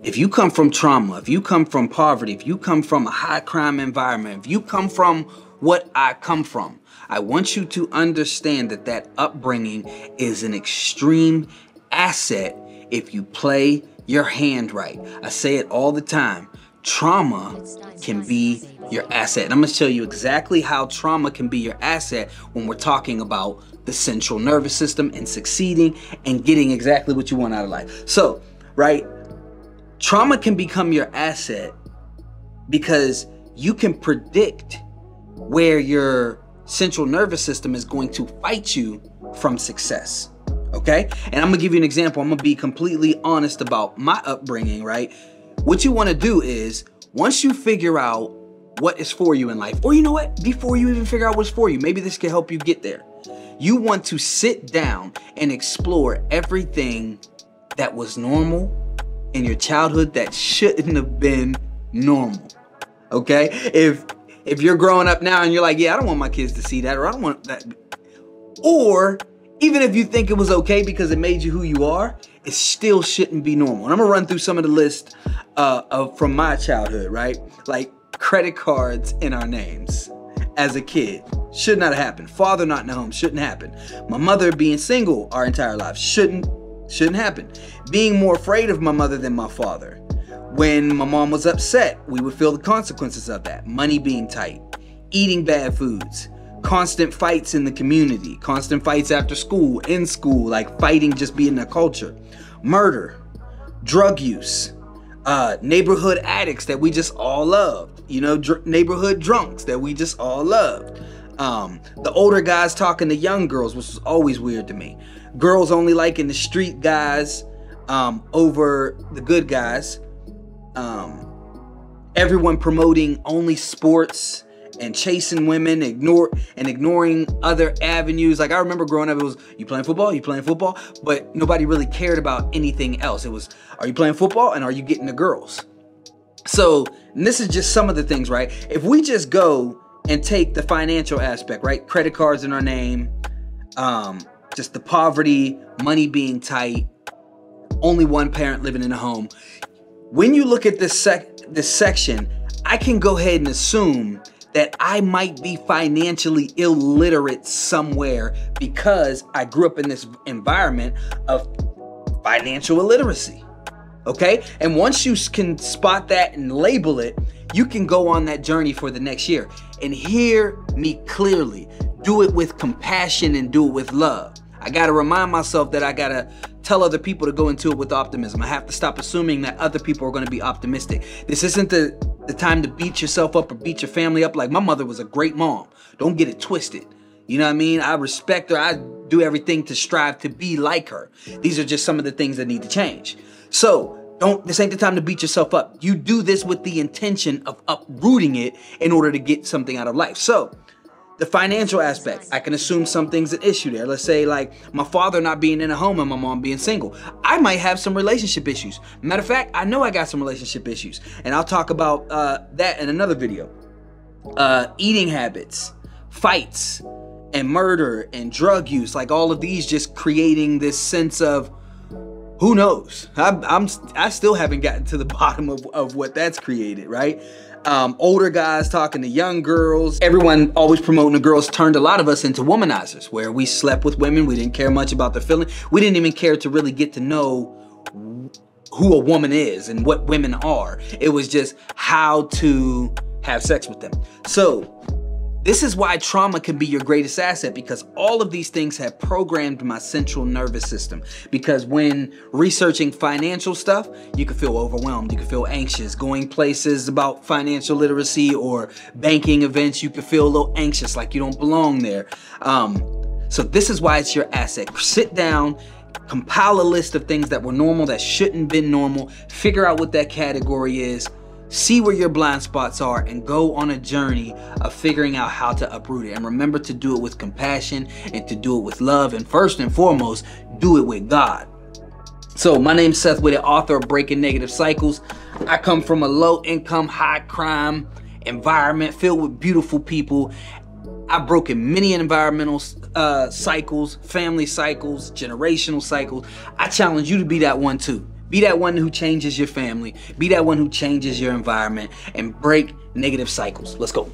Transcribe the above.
If you come from trauma, if you come from poverty, if you come from a high crime environment, if you come from what I come from, I want you to understand that that upbringing is an extreme asset if you play your hand right. I say it all the time. Trauma can be your asset. And I'm going to show you exactly how trauma can be your asset when we're talking about the central nervous system and succeeding and getting exactly what you want out of life. So, right, trauma can become your asset because you can predict where your central nervous system is going to fight you from success. Okay? And I'm going to give you an example. I'm going to be completely honest about my upbringing, right? What you want to do is, once you figure out what is for you in life, or you know what, before you even figure out what's for you, maybe this can help you get there. You want to sit down and explore everything that was normal in your childhood that shouldn't have been normal. Okay? If you're growing up now and you're like, yeah, I don't want my kids to see that, or I don't want that. Or even if you think it was okay because it made you who you are, it still shouldn't be normal. And I'm gonna run through some of the list from my childhood, right? Like credit cards in our names as a kid. Should not have happened. Father not in the home, shouldn't happen. My mother being single our entire life, shouldn't happen. Being more afraid of my mother than my father. When my mom was upset, we would feel the consequences of that. Money being tight, eating bad foods, constant fights in the community, constant fights after school, in school, like fighting just being a culture. Murder, drug use, neighborhood addicts that we just all loved. You know, neighborhood drunks that we just all loved. The older guys talking to young girls, which was always weird to me. Girls only liking the street guys over the good guys. Everyone promoting only sports and chasing women, ignoring other avenues. Like I remember growing up, it was, you playing football? You playing football? But nobody really cared about anything else. It was, are you playing football and are you getting the girls? So, and this is just some of the things, right? If we just go and take the financial aspect, right? Credit cards in our name, just the poverty, money being tight, only one parent living in a home. When you look at this section, I can go ahead and assume that I might be financially illiterate somewhere because I grew up in this environment of financial illiteracy. Okay? And once you can spot that and label it, you can go on that journey for the next year. And hear me clearly. Do it with compassion and do it with love. I got to remind myself that I got to tell other people to go into it with optimism. I have to stop assuming that other people are going to be optimistic. This isn't the time to beat yourself up or beat your family up. Like my mother was a great mom. Don't get it twisted. You know what I mean? I respect her. I do everything to strive to be like her. These are just some of the things that need to change. So this ain't the time to beat yourself up. You do this with the intention of uprooting it in order to get something out of life. So the financial aspect, I can assume something's an issue there. Let's say like my father not being in a home and my mom being single. I might have some relationship issues. Matter of fact, I know I got some relationship issues. And I'll talk about that in another video. Eating habits, fights, and murder and drug use. Like all of these just creating this sense of, who knows? I still haven't gotten to the bottom of what that's created, right? Older guys talking to young girls. Everyone always promoting the girls turned a lot of us into womanizers, where we slept with women. We didn't care much about their feelings. We didn't even care to really get to know who a woman is and what women are. It was just how to have sex with them. So this is why trauma can be your greatest asset, because all of these things have programmed my central nervous system. Because when researching financial stuff, you can feel overwhelmed, you can feel anxious. Going places about financial literacy or banking events, you can feel a little anxious, like you don't belong there. So this is why it's your asset. Sit down, compile a list of things that were normal that shouldn't have been normal, figure out what that category is, see where your blind spots are, and go on a journey of figuring out how to uproot it. And remember to do it with compassion and to do it with love. And first and foremost, do it with God. So my name's Seth Whitted, author of Breaking Negative Cycles. I come from a low income, high crime environment filled with beautiful people. I've broken many environmental cycles, family cycles, generational cycles. I challenge you to be that one too. Be that one who changes your family. Be that one who changes your environment and break negative cycles. Let's go.